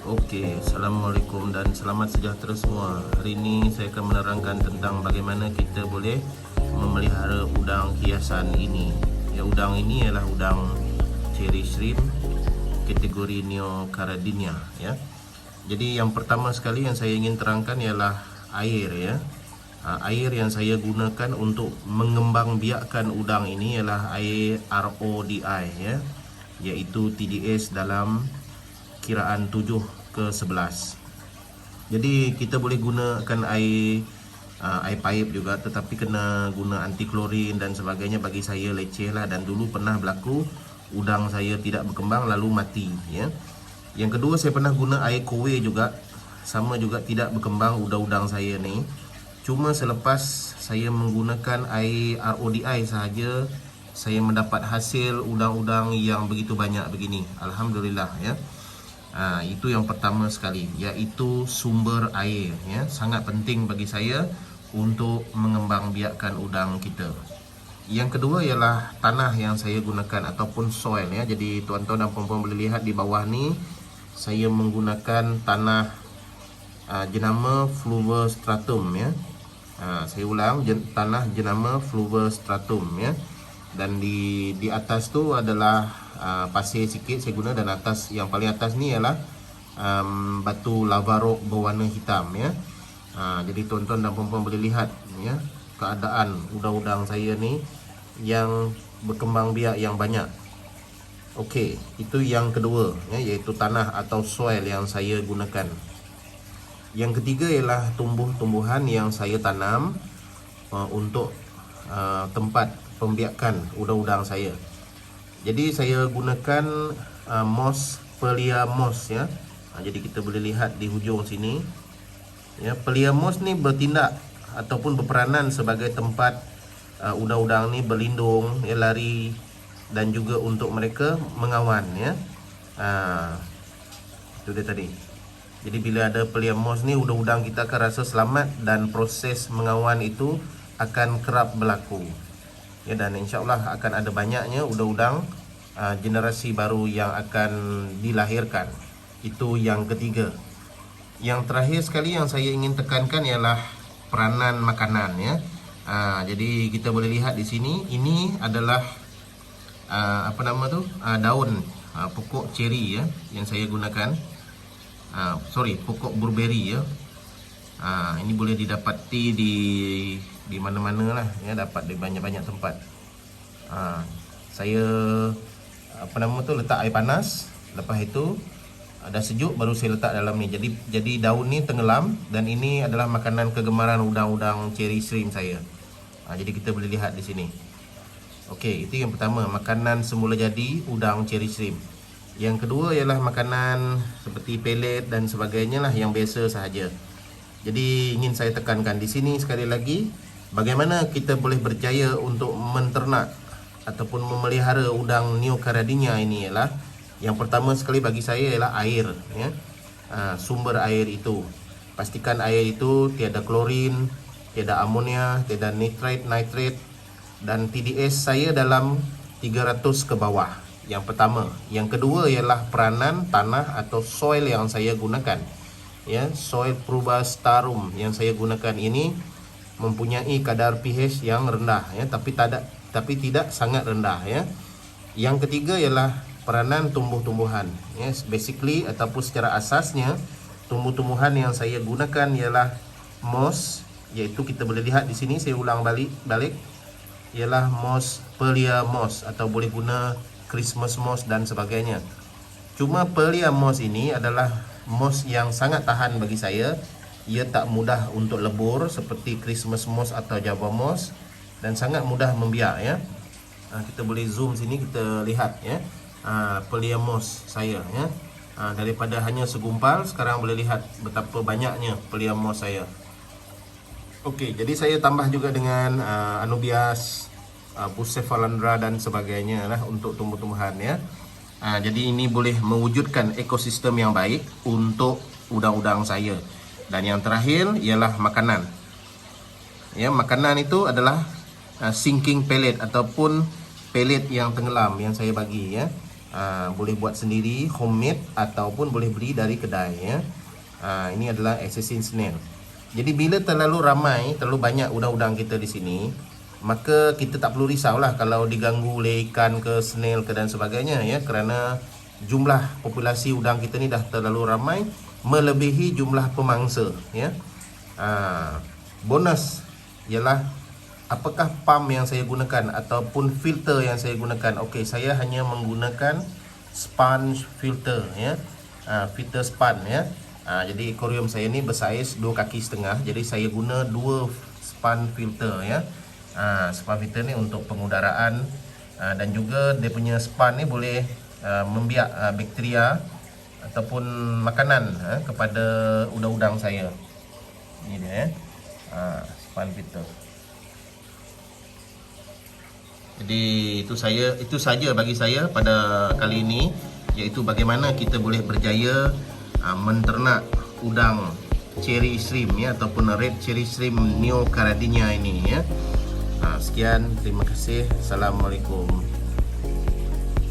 Okey, Assalamualaikum dan selamat sejahtera semua. Hari ini saya akan menerangkan tentang bagaimana kita boleh memelihara udang hiasan ini. Ya, udang ini ialah udang cherry shrimp kategori Neocardinia ya. Jadi yang pertama sekali yang saya ingin terangkan ialah air ya. Air yang saya gunakan untuk mengembangbiakkan udang ini ialah air RODI ya, iaitu TDS dalam kiraan 7/11. Jadi kita boleh gunakan air pipe juga, tetapi kena guna anti klorin dan sebagainya. Bagi saya leceh lah, dan dulu pernah berlaku udang saya tidak berkembang lalu mati ya. Yang kedua, saya pernah guna air kowe juga, sama juga tidak berkembang udang-udang saya ni. Cuma selepas saya menggunakan air RODI sahaja, saya mendapat hasil udang-udang yang begitu banyak begini. Alhamdulillah ya. Itu yang pertama sekali, iaitu sumber air ya. Sangat penting bagi saya untuk mengembangbiakkan udang kita. Yang kedua ialah tanah yang saya gunakan ataupun soil ya. Jadi tuan-tuan dan puan-puan boleh lihat di bawah ni, saya menggunakan tanah jenama Fluver Stratum ya. Saya ulang, tanah jenama Fluver Stratum ya. Dan di atas tu adalah pasir sikit saya guna, dan atas, yang paling atas ni ialah batu lava rock berwarna hitam ya. Jadi tuan-tuan dan puan-puan boleh lihat ya, keadaan udang-udang saya ni yang berkembang biak yang banyak. Okey, itu yang kedua ya, iaitu tanah atau soil yang saya gunakan. Yang ketiga ialah tumbuh-tumbuhan yang saya tanam untuk tempat pembiakan udang-udang saya. Jadi saya gunakan moss Pelia moss ya. Jadi kita boleh lihat di hujung sini ya, Pelia moss ni bertindak ataupun berperanan sebagai tempat udang-udang ni berlindung ya, lari, dan juga untuk mereka mengawan ya. Itu dia tadi. Jadi bila ada Pelia moss ni, udang-udang kita akan rasa selamat dan proses mengawan itu akan kerap berlaku ya, dan insya-Allah akan ada banyaknya udang-udang generasi baru yang akan dilahirkan. Itu yang ketiga. Yang terakhir sekali yang saya ingin tekankan ialah peranan makanan ya. Jadi kita boleh lihat di sini, ini adalah daun pokok ceri ya yang saya gunakan. Pokok blueberry ya. Ini boleh didapati di mana-mana lah ya, dapat di banyak-banyak tempat. Saya letak air panas, lepas itu dah sejuk baru saya letak dalam ni. Jadi daun ni tenggelam, dan ini adalah makanan kegemaran udang-udang cherry shrimp saya. Jadi kita boleh lihat di sini. Okey, itu yang pertama, makanan semula jadi udang cherry shrimp. Yang kedua ialah makanan seperti pellet dan sebagainya lah, yang biasa sahaja. Jadi ingin saya tekankan di sini sekali lagi, bagaimana kita boleh berjaya untuk menternak ataupun memelihara udang Neocardinia ini ialah, yang pertama sekali bagi saya ialah air ya. Sumber air itu, pastikan air itu tiada klorin, tiada amonia, tiada nitrate, dan TDS saya dalam 300 ke bawah. Yang pertama. Yang kedua ialah peranan tanah atau soil yang saya gunakan ya. Soil Prubastarum yang saya gunakan ini mempunyai kadar pH yang rendah ya, tapi tidak sangat rendah ya. Yang ketiga ialah peranan tumbuh-tumbuhan ya. Basically ataupun secara asasnya, tumbuh-tumbuhan yang saya gunakan ialah moss, iaitu kita boleh lihat di sini, saya ulang balik ialah moss Pelia moss, atau boleh guna Christmas moss dan sebagainya. Cuma Pelia moss ini adalah moss yang sangat tahan bagi saya. Ia tak mudah untuk lebur seperti Christmas moss atau Java moss, dan sangat mudah membiak ya. Kita boleh zoom sini, kita lihat ya, Pelia moss saya ya. Daripada hanya segumpal, sekarang boleh lihat betapa banyaknya Pelia moss saya. Okey, jadi saya tambah juga dengan Anubias, Bucephalandra dan sebagainya lah untuk tumbuh-tumbuhan ya. Jadi ini boleh mewujudkan ekosistem yang baik untuk udang-udang saya. Dan yang terakhir ialah makanan. Ya, makanan itu adalah sinking pellet ataupun pellet yang tenggelam yang saya bagi ya. Boleh buat sendiri, homemade, ataupun boleh beli dari kedai ya. Ini adalah assassin snail. Jadi bila terlalu ramai, terlalu banyak udang-udang kita di sini, maka kita tak perlu risaulah kalau diganggu oleh ikan ke, snail ke dan sebagainya ya, kerana jumlah populasi udang kita ni dah terlalu ramai, melebihi jumlah pemangsa ya. Bonus ialah apakah pump yang saya gunakan ataupun filter yang saya gunakan. Okey, saya hanya menggunakan sponge filter ya. Filter sponge ya. Jadi aquarium saya ni bersaiz 2,5 kaki. Jadi saya guna 2 sponge filter ya. Sponge filter ni untuk pengudaraan, dan juga dia punya sponge ni boleh membiak bakteria ataupun makanan kepada udang-udang saya. Ini dia ya. Sponge filter. Jadi itu saja bagi saya pada kali ini, iaitu bagaimana kita boleh berjaya menternak udang cherry shrimp ya, ataupun red cherry shrimp neocaridina ini ya. Sekian, terima kasih. Assalamualaikum.